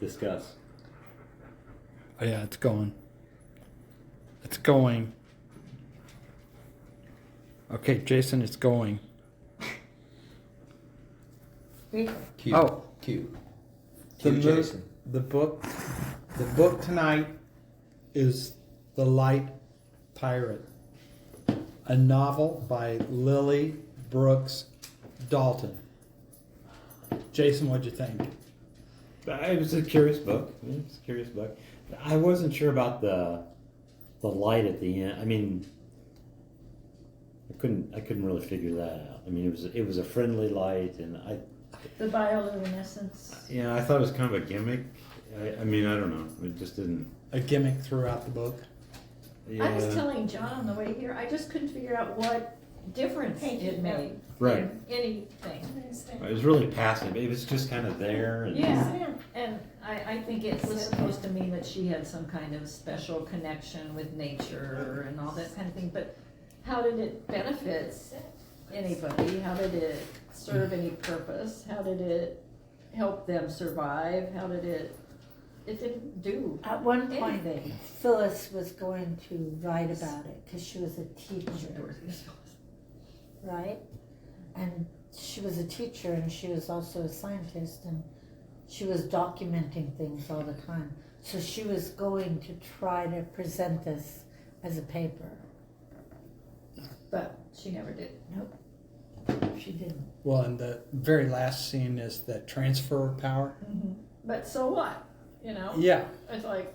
discuss. Oh, yeah, it's going. It's going. Okay, Jason, it's going. Q. Oh. Q. The Q, mo- Jason. The book tonight is The Light Pirate, a novel by Lily Brooks Dalton. Jason, what'd you think? It was a curious book. I wasn't sure about the light at the end. I mean, I couldn't really figure that out. I mean, it was a friendly light, and The bioluminescence. yeah, I thought it was kind of a gimmick. I mean, I don't know. It just didn't. A gimmick throughout the book. Yeah. I was telling John on the way here, I just couldn't figure out what difference it made Right. in anything. It was really passive. It was just kind of there. And Yeah, and I think it was supposed to mean that she had some kind of special connection with nature and all that kind of thing, but how did it benefit anybody? How did it serve any purpose? How did it help them survive? How did it didn't do At one point, anything. Phyllis was going to write about it because she was a teacher, right? And she was a teacher and she was also a scientist and she was documenting things all the time. So she was going to try to present this as a paper. But she never did. Nope, she didn't. Well, and the very last scene is that transfer of power. But so what? You know? Yeah, It's like,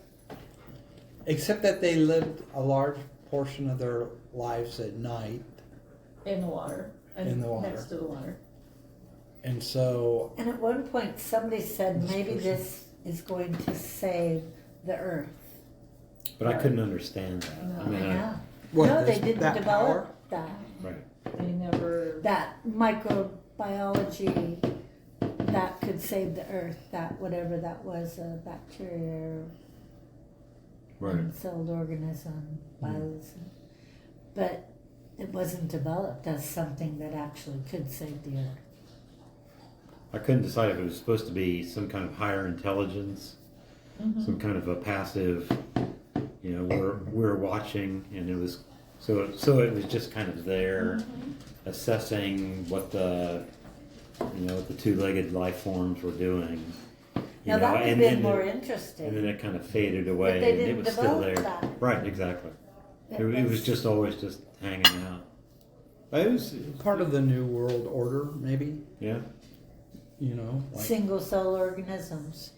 except that they lived a large portion of their lives at night, in the water. And In the water. next to the water. and so And at one point, somebody said maybe this is going to save the Earth. But I couldn't understand that. I mean, Yeah. what, No, they this- didn't that develop power? that. right. They never. That microbiology that could save the earth, that whatever that was, a bacteria, Right. celled organism, bialism. But it wasn't developed as something that actually could save the earth. I couldn't decide if it was supposed to be some kind of higher intelligence, some kind of a passive, you know, we're watching, and it was so it was just kind of there, assessing what the two-legged life forms were doing. Now that would have been more interesting. And then it kind of faded away, they and it didn't was still develop there. that. Right, exactly. It was just always just hanging out. It was Part of the New World Order, maybe. yeah. You know, like, Single cell organisms.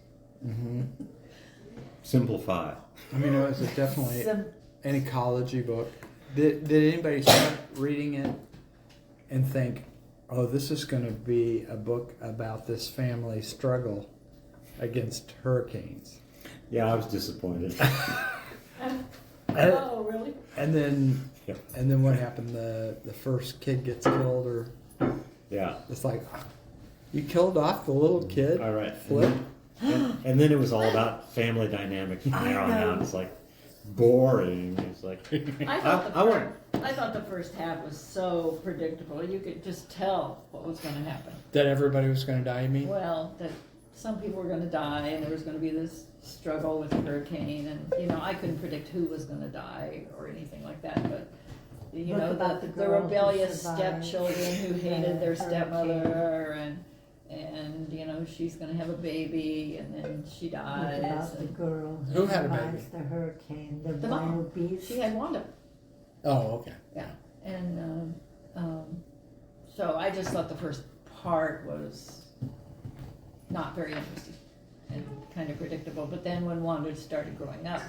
Simplify. I mean, it was definitely Sim- an ecology book. Did anybody start reading it and think, oh, this is going to be a book about this family struggle against hurricanes? Yeah, I was disappointed. Oh, really? And then, Yeah. and then what happened? The first kid gets killed, or Yeah. it's like, you killed off the little kid. All right. Flip. And then it was all about family dynamics from there on out. It's like boring. It's like I thought, I want. I thought the first half was so predictable. You could just tell what was going to happen. That everybody was going to die. You mean? Well, that some people were going to die, and there was going to be this struggle with the hurricane, and I couldn't predict who was going to die or anything like that. But Look about the the girl who rebellious survived stepchildren who hated their the stepmother, and she's going to have a baby, and then she What dies. about the And girl Who had a survives baby? the hurricane, the The mom. wild beast? she had Wanda. Oh, okay. Yeah, and so I just thought the first part was not very interesting and kind of predictable. But then when Wanda started growing up,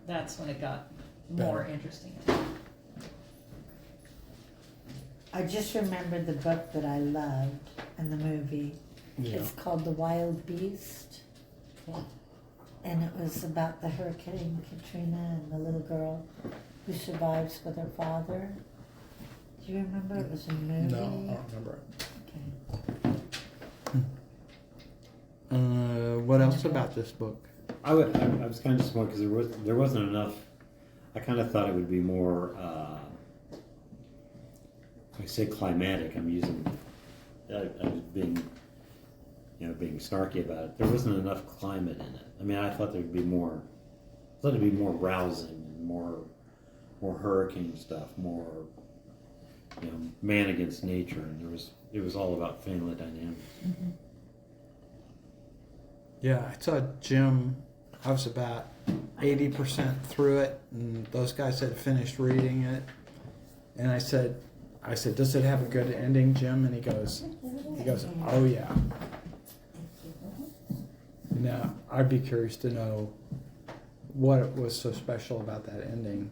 that's when it got more Better. interesting. I just remembered the book that I loved and the movie. Yeah. It's called The Wild Beast. And it was about the Hurricane Katrina and the little girl who survives with her father. Do you remember? It was a movie. No, I don't remember. Okay. What else about this book? I was kind of disappointed because there wasn't enough. I kind of thought it would be more. I say climatic. I'm using. I was being, being snarky about it. There wasn't enough climate in it. I mean, I thought there'd be more. I thought it'd be more rousing and more hurricane stuff, more man against nature, and it was all about family dynamics. Yeah, I saw Jim. I was about 80% through it, and those guys had finished reading it. And I said, "Does it have a good ending, Jim?" And he goes, "Oh yeah." Now, I'd be curious to know what was so special about that ending.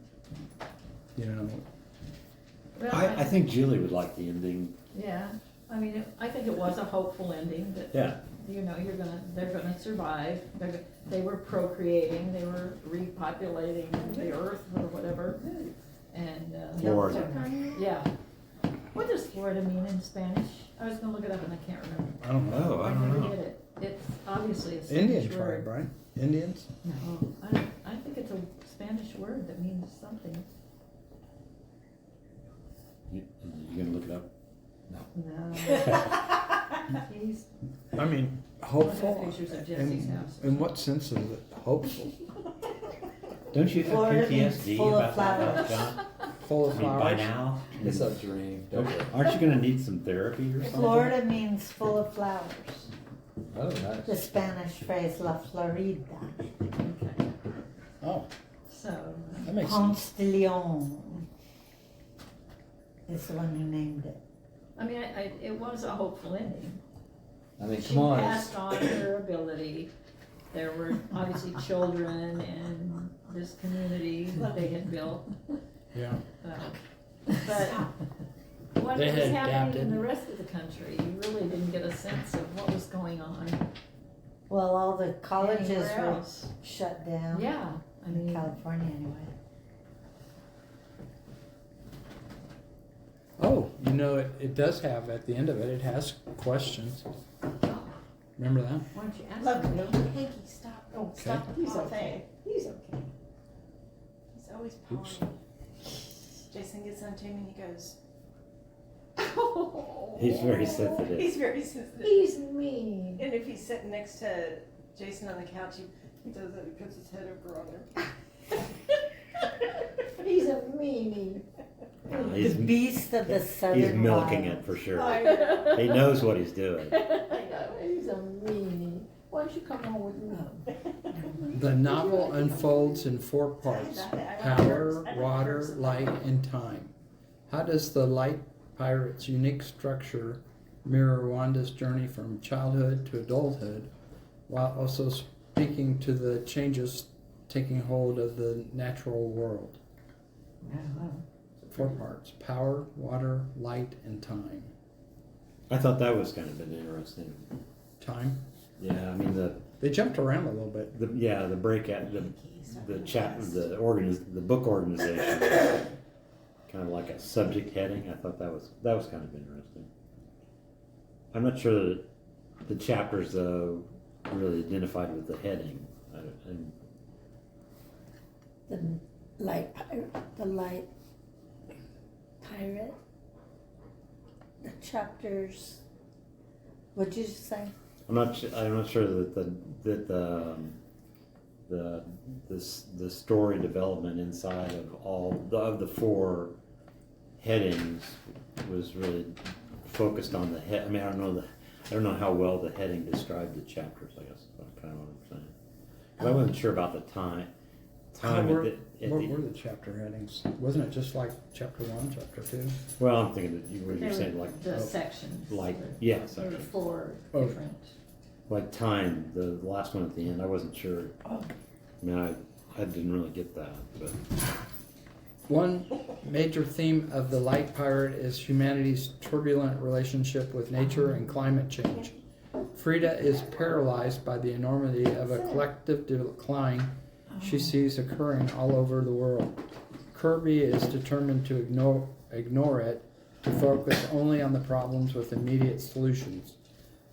Well, I think Julie would like the ending. Yeah, I mean, I think it was a hopeful ending that, Yeah. they're gonna survive. They were procreating, they were repopulating the earth or whatever, and. Florida. Yeah. What does Florida mean in Spanish? I was gonna look it up and I can't remember. I don't know. I I don't never know. get it. It's obviously a Indian Spanish tribe, word. right? Indians? No, I think it's a Spanish word that means something. You gonna look it up? No. He's I mean, looking at hopeful. pictures of Jesse's house. In what sense is it hopeful? Don't you have Florida means PTSD full of about that, flowers. John? Full I of mean, by flowers? now, It's a dream. Don't worry. aren't you gonna need some therapy or something? Florida means full of flowers. Oh, nice. The Spanish phrase La Florida. Okay. Oh, So, that makes sense. Ponce de Leon is the one who named it. I mean, it was a hopeful ending. I mean, She come on. passed on her ability. There were obviously children in this community that they had built. Yeah. But what They was had happening adapted. in the rest of the country, you really didn't get a sense of what was going on Well, all the colleges anywhere were else. shut down. Yeah, I In mean, California anyway. Oh, it does have, at the end of it, it has questions. Remember that? why don't you ask Look, him? Hanky, stop. Oh, Okay. stop. He's All okay. day. He's okay. He's always Oops. pouting. Jason gets on to him and he goes, He's very sensitive. He's very sensitive. He's mean. And if he's sitting next to Jason on the couch, he does that. He puts his head over on him. He's a meanie. He's, The beast of the southern he's milking wild. it for sure. I know. He knows what he's doing. He's a meanie. Why don't you come home with me? The novel unfolds in 4 parts: power, water, light, and time. How does the Light Pirate's unique structure mirror Wanda's journey from childhood to adulthood, while also speaking to the changes taking hold of the natural world? 4 parts: power, water, light, and time. I thought that was kind of an interesting. Time? Yeah, I mean They jumped around a little bit. the breakout the book organization, kind of like a subject heading. I thought that was kind of interesting. I'm not sure that the chapters really identified with the heading. The light pirate. The chapters. What'd you say? I'm not sure that the story development inside of all of the 4 headings was really focused on the head. I mean, I don't know how well the heading described the chapters. I guess that's kind of what I'm saying. 'Cause I wasn't sure about the time. What were the the chapter headings? Wasn't it just like chapter 1, chapter 2? well, I'm thinking that you were They were saying like the sections. like There yeah, were sections. 4 Oh. different. Like time, the last one at the end. I wasn't sure. Oh. I mean, I didn't really get that, but. One major theme of The Light Pirate is humanity's turbulent relationship with nature and climate change. Frida is paralyzed by the enormity of a collective decline she sees occurring all over the world. Kirby is determined to ignore it, to focus only on the problems with immediate solutions.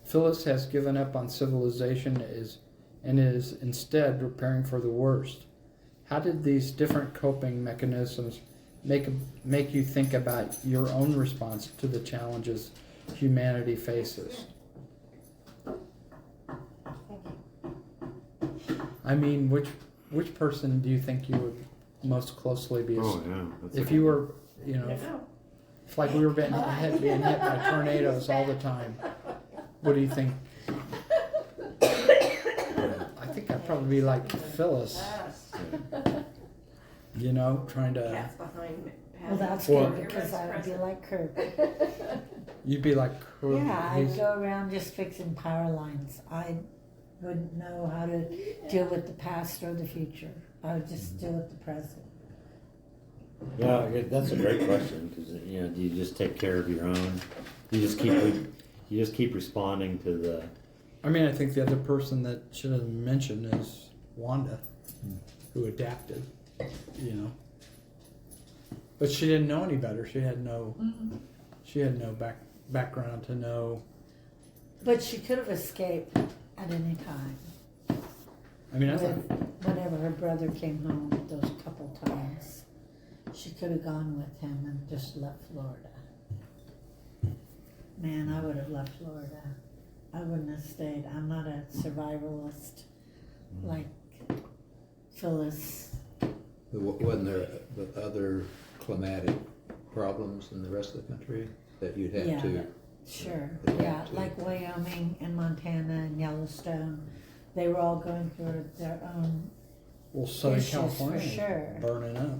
Phyllis has given up on civilization and is instead preparing for the worst. How did these different coping mechanisms make you think about your own response to the challenges humanity faces? I mean, which person do you think you would most closely be? Oh, yeah. That's If a- you were, you I know, know. if like we were being hit by tornadoes all the time, what do you think? I think I'd probably be like Phyllis, Yes. you know, trying to. Cat's behind me. Well, that's Or- good because I would be like Kirk. You'd be like her. Yeah, I'd he's- go around just fixing power lines. I wouldn't know how to deal with the past or the future. I would just deal with the present. Yeah, that's a great question, because, you know, do you just take care of your own? You just keep responding to the, I mean, I think the other person that should have been mentioned is Wanda, who adapted, you know. But she didn't know any better. She had no background to know. But she could have escaped at any time. I mean, I thought, Whenever her brother came home those couple times, she could have gone with him and just left Florida. Man, I would have left Florida. I wouldn't have stayed. I'm not a survivalist like Phyllis. Wasn't there the other climatic problems in the rest of the country that you'd have Yeah. to? Sure, Yeah, yeah, too. like Wyoming and Montana and Yellowstone, they were all going through their own, well, Southern issues for California sure. burning up.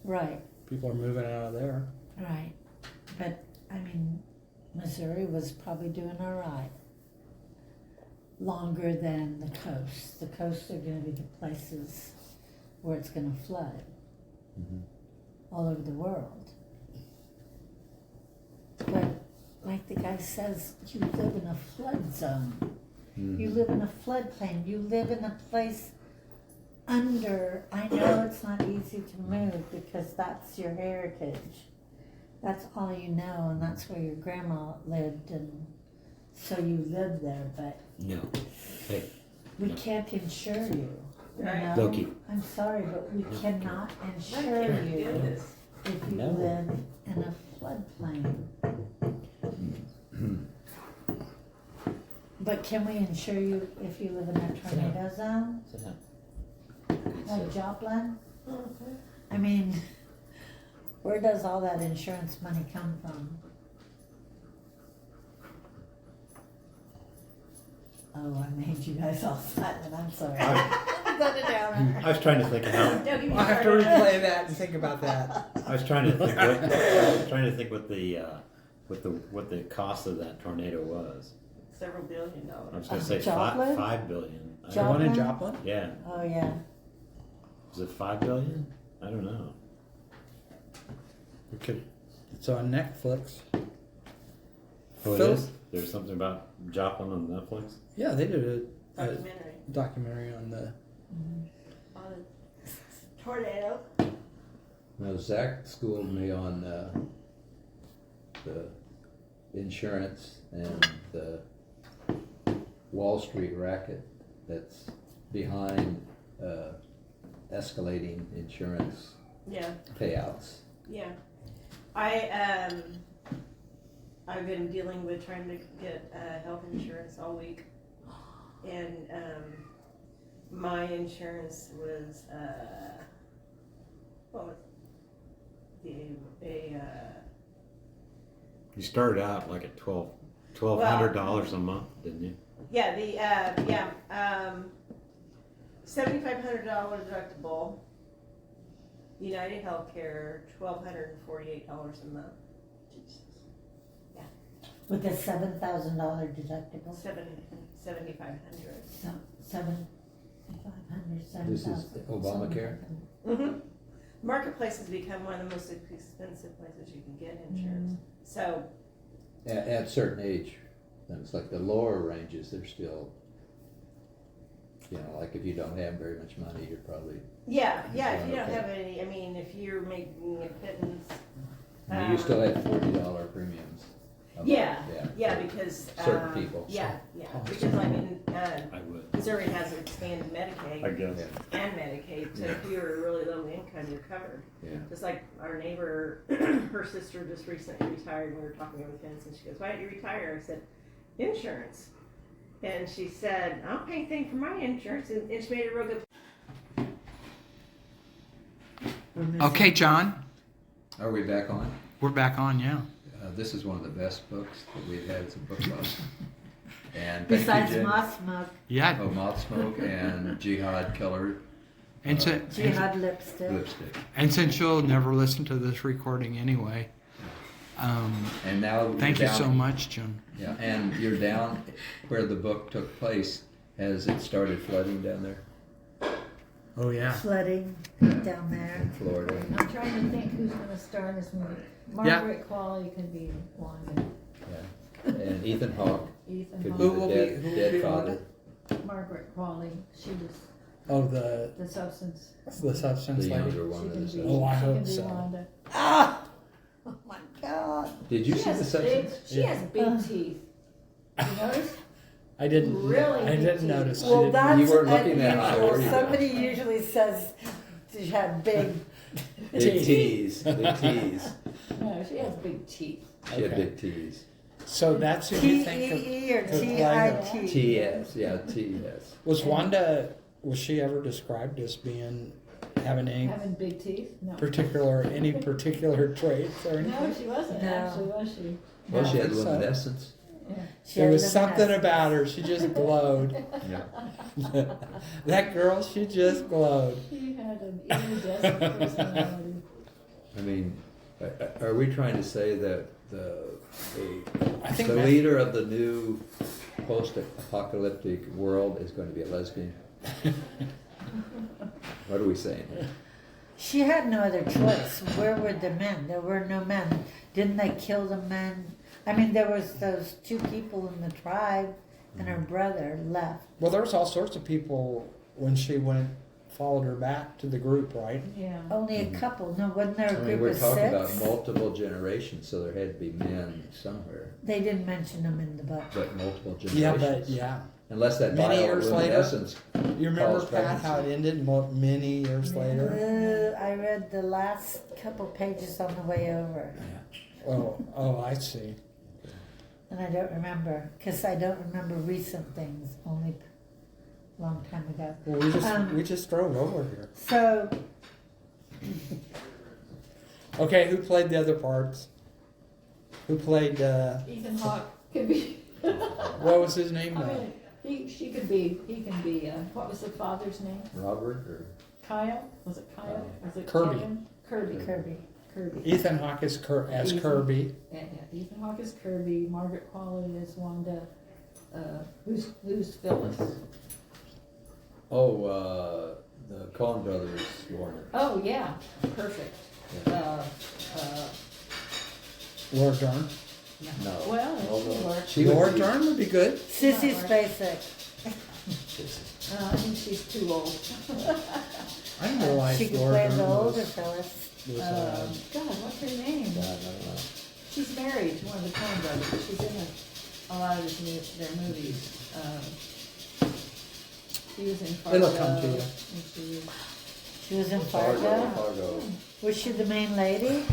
right, People are moving out of there. right. But, I mean, Missouri was probably doing all right. Longer than the coast. The coasts are gonna be the places where it's gonna flood. All over the world. But, like the guy says, you live in a flood zone. You live in a floodplain. You live in a place under. I know it's not easy to move because that's your heritage. That's all you know, and that's where your grandma lived, and so you live there. But no. Hey, we can't insure you. You Right. know? Loki. I'm sorry, but we cannot I insure can't do you this. if you No. live in a floodplain. But can we insure you if you live in a tornado zone, Sit down. like Joplin? I mean, where does all that insurance money come from? Oh, I made you guys all silent, I'm sorry. Is that a downer? I was trying to think of how, Don't get me I have to started. replay that and think about that. I was trying to think what the cost of that tornado was. Several $1 billion. I was gonna say Joplin? $5 billion. I The don't- one in Joplin? Joplin? Yeah, Oh, yeah. was it $5 billion? I don't know. We could. It's on Netflix. Oh, it Phil- is? There's something about Joplin on Netflix? Yeah, they did a Documentary documentary on the. on a tornado. Now, Zach schooled me on the insurance and the Wall Street racket that's behind escalating insurance Yeah, payouts. yeah. I've been dealing with trying to get health insurance all week, and my insurance was what was You started out like at $1,200 a month, didn't you? $7,500 deductible. United Healthcare, $1,248 a month. Jesus. With a $7,000 deductible. 7,500. So, 7,500, This is 7,000. Obamacare? Mm-hmm. Marketplace has become one of the most expensive places you can get insurance. So, At a certain age, then it's like the lower ranges, they're still, you know, like if you don't have very much money, you're probably, yeah, if you don't Okay. have any, I mean, if you're making a pittance. you still have $40 premiums. a month, Yeah, Yeah. yeah, because. Certain people. Yeah, because I mean, I would. Missouri has expanded I Medicaid guess. and Medicaid, so if you're really low income, you're covered. Yeah. Just like our neighbor, her sister just recently retired, and we were talking over the fence, and she goes, "Why did you retire?" I said, "Insurance." And she said, I don't pay anything for my insurance, and she made a real good. Okay, John, Are we back on? we're back on, yeah. This is one of the best books that we've had as a book club. And thank Besides you, Jen. Moth Smoke, Yeah, Oh, Moth Smoke and Jihad Killer and, si- Jihad Lipstick. Lipstick. and since you'll never listen to this recording anyway, And now thank you're you down, so much, Jim. Yeah, and you're down where the book took place. Has it started flooding down there Oh, yeah. Flooding down there. in Florida? I'm trying to think who's gonna star in this movie. Yeah. Margaret Qualley could be Wanda. Yeah. And Ethan Hawke Ethan could Hawke. be Who the will be- dead, who will dead be father. Margaret Qualley. She was Oh, the substance. substance The lady. younger She one. can Is, be. Oh, I she hope can be so. Wanda. Ah! Oh my God. Did you She see the has big. substance? She has big teeth. You notice? I didn't. Really I big didn't teeth. notice. I Well, didn't- that's You weren't looking that high, unusual. were you? Somebody usually says you have big. Big T's. Big T's. No, she has big teeth. She had Okay. big T's. So that's who you think of. T-E-E or could play T-I-T? T-S. Yeah, T-S. Was Wanda? Was she ever described as being having any Having big teeth? No. any particular traits or anything? No, she wasn't No. actually, was she? Well, she had think so. luminescence. Yeah. She There had was something luminescence. about her. She just glowed. Yeah. That girl, she just glowed. She had an iridescent personality. I mean, are we trying to say that I think the that- leader of the new post-apocalyptic world is going to be a lesbian? What are we saying? She had no other choice. Where were the men? There were no men. Didn't they kill the men? I mean, there was those two people in the tribe, and her brother left. Well, there was all sorts of people when she followed her back to the group, right? Yeah. Only a couple. No, wasn't there I a mean, group we're of talking six? about multiple generations, so there had to be men somewhere, They didn't mention them in the book. but multiple Yeah, generations. but yeah. Unless that Many years later. bioluminescence. You remember, Paul's Pat, how it pregnancy. ended many years later? I read the last couple pages on the way over, Oh, I see. and I don't remember because I don't remember recent things. Only a long time ago. Well, we just drove over here. So Okay, who played the other parts? Who played? Ethan Hawke could be. What was his name? I mean, he can be. What was the father's name? Robert or Kyle? Was it Kyle? Was it Kirby. Kevin? Kirby. Ethan Hawke as Ethan. Kirby. Yeah, Ethan Hawke is Kirby. Margaret Qualley is Wanda. Who's Phyllis? the Coen Brothers Warner. Oh yeah, perfect. Yeah. Laura Dern. No. Well, No, she no. works. She would Laura be- Dern would be good. Sissy Spacek. I think she's too old. I didn't realize She could Laura play Dern the older was, fellas. God, what's her name? God, I don't know. She's married to one of the Coen brothers. She's in a lot of their movies. She was in Fargo. It'll come to you. and She was in Fargo. Fargo. Fargo. Was she the main lady?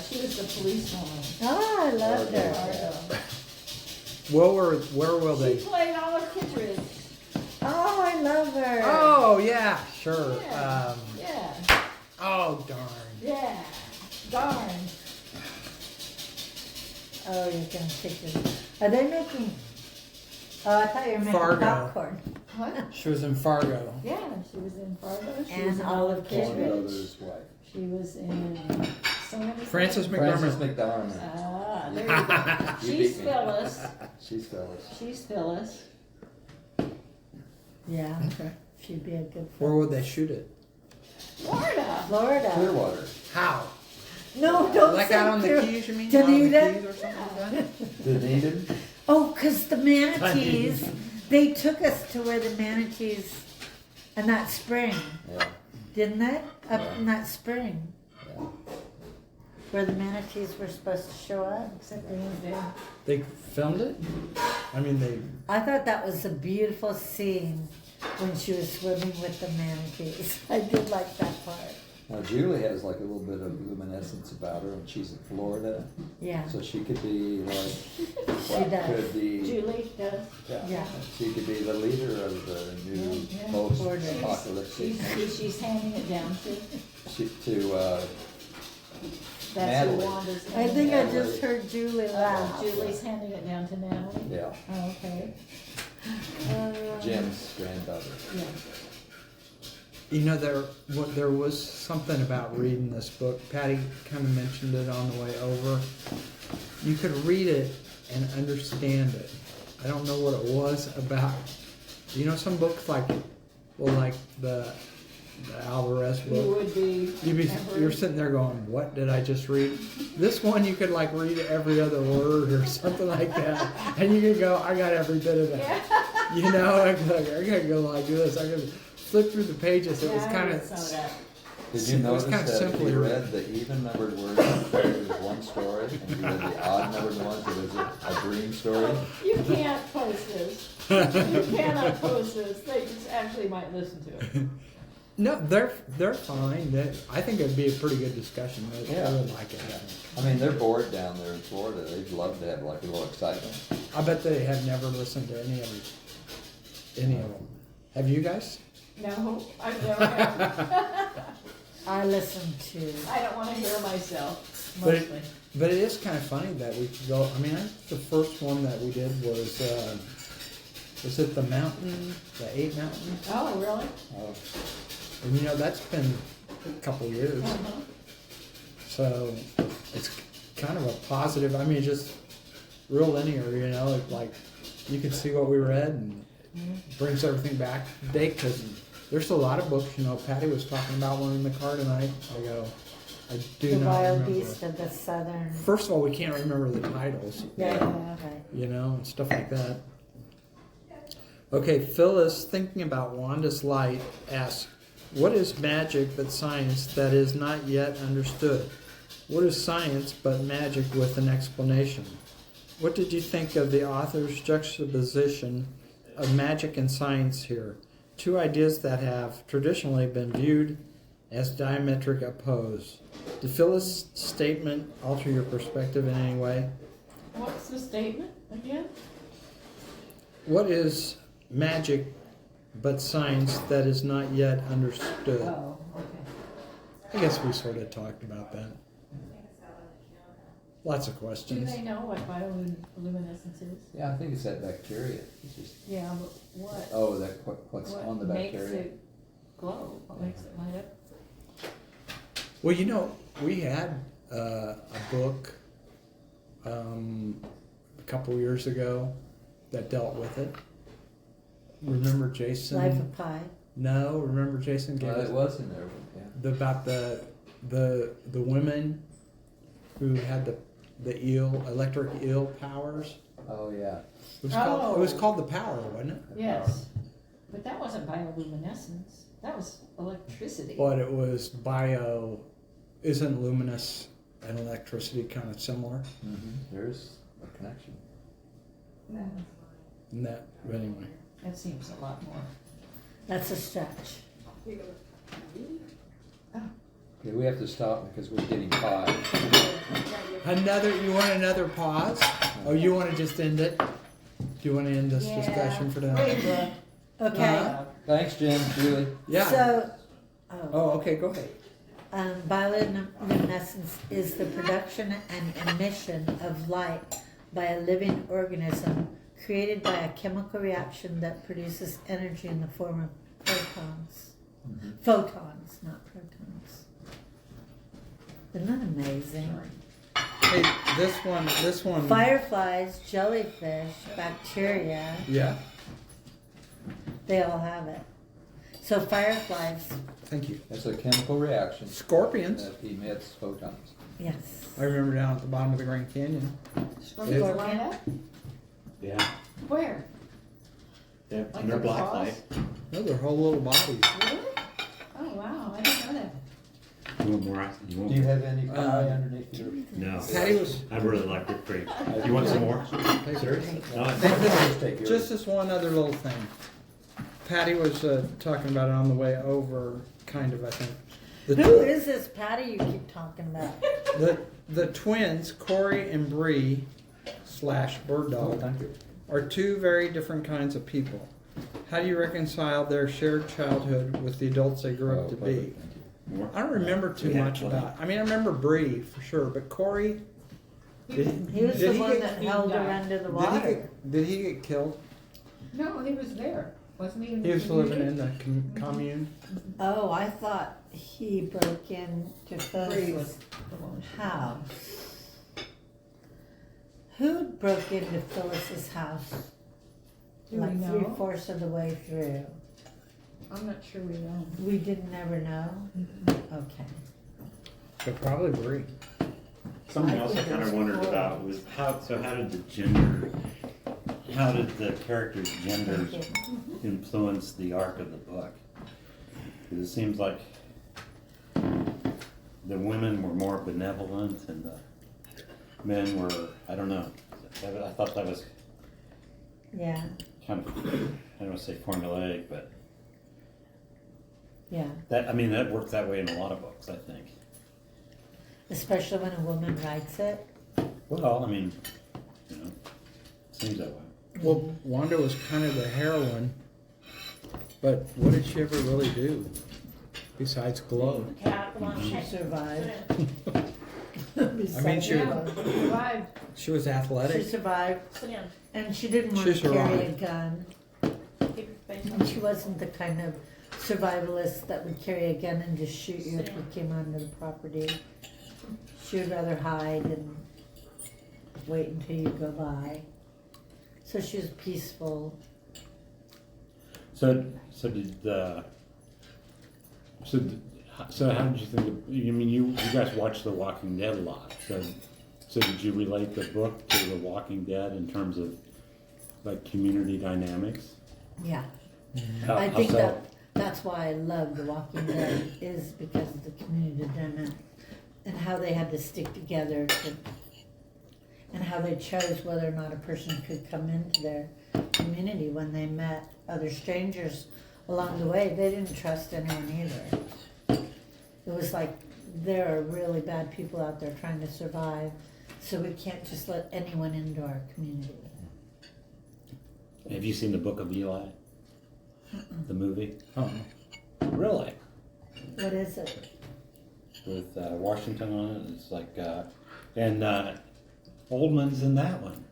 she was the policewoman. Oh, I loved her. Fargo. where will She they? played Olive Kitteridge. Oh, I love her. Oh yeah, sure. Yeah. Yeah. Oh darn. Yeah. Darn. Oh, you're gonna take it. Are they making? Oh, I thought you were making Fargo. popcorn. What? She was in Fargo. Yeah, she was in Fargo. She And was in Olive Coen Kitteridge. Brothers' wife. She was in so many. Frances things. Frances McDormand. McDormand. Ah, there you go. You She's beat me. Phyllis. She's Phyllis. She's Phyllis. Yeah, Okay. she'd be a good. Where would they shoot it? Florida. Florida. Clearwater. How? No, don't Like say out on the Clear- Keys, you mean? Dunedin? Out on the Keys or something like that? Dunedin. Oh, 'cause the manatees, they took us to where the manatees, and that spring, Yeah. didn't they? Up Yeah. in that spring, Yeah. where the manatees were supposed to show up. Except they weren't there. They filmed it? I mean, they. I thought that was a beautiful scene when she was swimming with the manatees. I did like that part. Now Julie has like a little bit of luminescence about her, and she's in Florida, Yeah, so she could be like, she does. could be, Julie does. Yeah. she could be the leader of the new Yeah. post-apocalyptic. She's handing it down to, To that's who Natalie. Wanda's I handing think it I down. just heard Julie laugh. Julie's handing it down to Natalie? yeah, Oh, okay. Jim's granddaughter. Yeah. You know, there was something about reading this book. Patty kind of mentioned it on the way over. You could read it and understand it. I don't know what it was about. You know, some books like the Alvarez You book. would be. You're sitting there going, "What did I just read?" This one you could like read every other word or something like that, and you could go, "I got every bit of that." Yeah. You know, I gotta go like this. I could flip through the pages. It was Yeah, I kind read of. some of that. Did It you was notice kinda that simple you to read the even-numbered words it was one story, and you read the odd-numbered ones it was a dream story? You can't post this. You cannot post this. They just actually might listen to it. No, they're fine. I think it'd be a pretty good discussion. I Yeah. would like it. I mean, they're bored down there in Florida. They'd love to have like a little excitement. I bet they have never listened to any of them. Have you guys? No, I've never had. I listen to. I don't wanna hear myself, But mostly. But it is kind of funny that we could go. I mean, I think the first one that we did was it the mountain, the 8 mountains? Oh, really? And you know, that's been a couple years. Uh-huh. So it's kind of a positive. I mean, just real linear, you know, like you can see what we read and it brings everything back to date because there's a lot of books, you know. Patty was talking about one in the car tonight. I do The not Wild remember. Beast of the Southern. First of all, we can't remember the titles, Yeah, right. you know, and stuff like that. Okay, Phyllis, thinking about Wanda's light, asks, what is magic but science that is not yet understood? What is science but magic with an explanation? What did you think of the author's juxtaposition of magic and science here? Two ideas that have traditionally been viewed as diametric opposed. Did Phyllis' statement alter your perspective in any way? What's the statement again? What is magic but science that is not yet understood? Oh, okay. I guess we sort of talked about that. Lots of Do questions. they know what bioluminescence is? Yeah, I think it's that bacteria. It's just, Yeah, but what? oh, what's What on the makes bacteria? it glow? What makes it light up? Well, you know, we had a book a couple years ago that dealt with it. Remember Jason? Life of Pi. No, remember Jason gave Well, us it was in there, yeah. about the women who had the electric eel powers. Oh, yeah. It was called The Power, wasn't it? Yes, but that wasn't bioluminescence. That was electricity. But it was isn't luminous and electricity kind of similar? There's a connection. And that, but anyway. That seems a lot more. That's a stretch. Okay, we have to stop because we're getting pie. You want another pause? Oh, you want to just end it? Do you want to end this discussion for tonight? Okay. Thanks, Jim, Julie. Yeah. So, Oh, okay, go ahead. bioluminescence is the production and emission of light by a living organism created by a chemical reaction that produces energy in the form of protons. Photons, not protons. Isn't that amazing? Hey, this one. Fireflies, jellyfish, bacteria, Yeah, they all have it. So fireflies, thank you. That's a chemical reaction Scorpions. that emits photons. yes. I remember down at the bottom of the Grand Canyon. Scorpions light up? Yeah. Where? Yeah. Like Under the black claws? light. No, their whole little bodies. Really? Oh, wow, I didn't know that. You want more? You want Do you have any pie Uh, underneath your? No. Patty was. I really like whipped cream. You want some more? Seriously? No, Just take yours. Just this one other little thing. Patty was talking about it on the way over, kind of, I think. The, Who is this Patty you keep talking about? the twins, Corey and Bree / Bird Oh, Dog, thank you. are two very different kinds of people. How do you reconcile their shared childhood with the adults they grew up Oh, to perfect, be? thank you. I don't remember too Yeah, much well, about. I mean, I remember Bree for sure, but Corey. He was did the he one get- that held her under the water. Did he get killed? No, he was there, wasn't he? He was living in the commune. Oh, I thought he broke into Bree Phyllis's was the one. house. Who broke into Phyllis's house? Do we Like know? 3/4 of the way through. I'm not sure we know. We didn't ever know? Okay. So probably Bree. Something I else I think it kind was of wondered cool. about was how did the characters' genders Thank influence the arc of the book? 'Cause it seems like the women were more benevolent and the men were, I don't know. I thought that was Yeah, kind of, I don't want to say formulaic, but yeah. that works that way in a lot of books, I think. Especially when a woman writes it. Well, I mean, seems that way. Well, Wanda was kind of the heroine, but what did she ever really do besides glow? Cat, come on, She hey. survived. I mean, she Yeah, was, he survived. she was She athletic. survived, Sit down. and she didn't want She to carry a survived. gun. Keep your face And on. she wasn't the kind of survivalist that would carry a gun and just shoot you if you came onto the property. She would rather hide and wait until you go by. So she was peaceful. So how did you think? You guys watched The Walking Dead a lot. So did you relate the book to The Walking Dead in terms of like community dynamics? Yeah. How- I how think so? that's why I love The Walking Dead is because of the community dynamic and how they had to stick together and how they chose whether or not a person could come into their community when they met other strangers along the way. They didn't trust anyone either. It was like there are really bad people out there trying to survive, so we can't just let anyone into our community. Have you seen the Book of Eli? The movie? Oh, Really? What is it? With Washington on it. It's like and Oldman's in that one.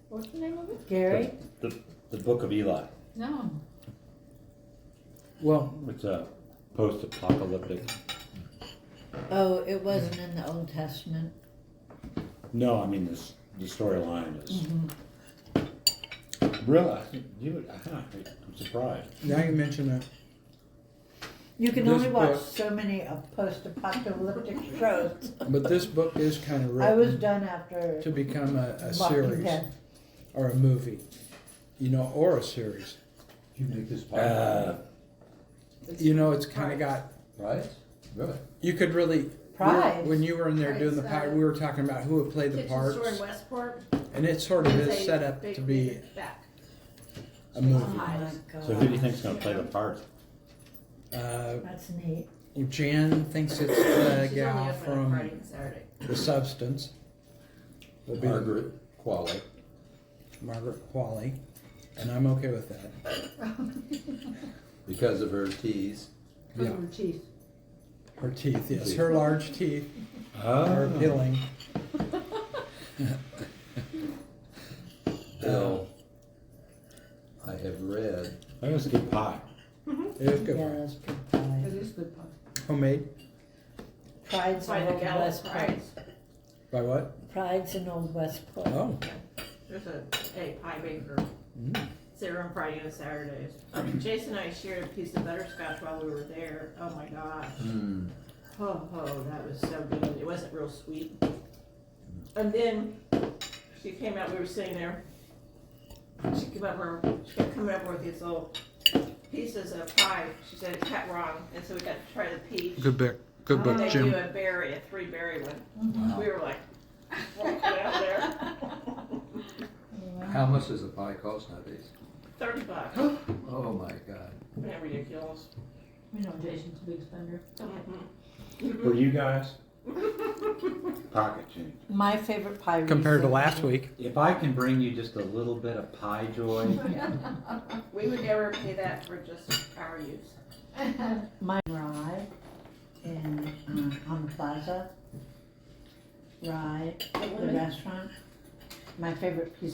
What's the name of it? Gary? The Book of Eli. No. well, It's a post-apocalyptic. Oh, it wasn't in the Old Testament. No, I mean the storyline is Mm-hmm. really. I'm surprised. now you mention it. You can This only watch book- so many of post-apocalyptic shows. But this book is kind of I was written done after to become a Walking series Dead. or a movie, or a series. You make this It's kind of got. right? Really? You could really. Prize. When you were in there doing the Prize, part, we were talking about who would play the Kitchen parts, store in Westport. and it sort of It's is a set up big to be big back. a movie. Oh my So who do you God. think's going to play the part? That's neat. Jan thinks it's the She's only gal open on from Friday and Saturday. The Substance. Will be Margaret Qualley. Margaret Qualley, and I'm okay with that. Because of her teeth. Yeah, Her teeth. her teeth. Yes, her large teeth are Oh, appealing. Bill, I have read. that was a good pie. It is good. Yeah, that's good pie. It is good pie. Homemade Pride's By in the Old Gallup Westport. Prize. by what? Pride's in Old Westport. Oh, There's a pie baker. mm. There on Friday and Saturdays. Jason and I shared a piece of butterscotch while we were there. Oh my gosh. Mm. Oh, that was so good. It wasn't real sweet. And then she came out, we were sitting there. She kept coming over with these little pieces of pie. She said it's cut wrong. And so we got to try the peach. Good book. Good And book, they Jim. do a berry, a 3-berry one. Wow. We were like, walking out there. How much does a pie cost nowadays? $30. Oh my God. Isn't that ridiculous? You know Jason's a big spender. Mhm. For you guys, Pocket change. My favorite pie. Compared to recently- last week. if I can bring you just a little bit of pie joy, We would never pay that for just our use. My rye in on the plaza. Rye, the restaurant. My favorite piece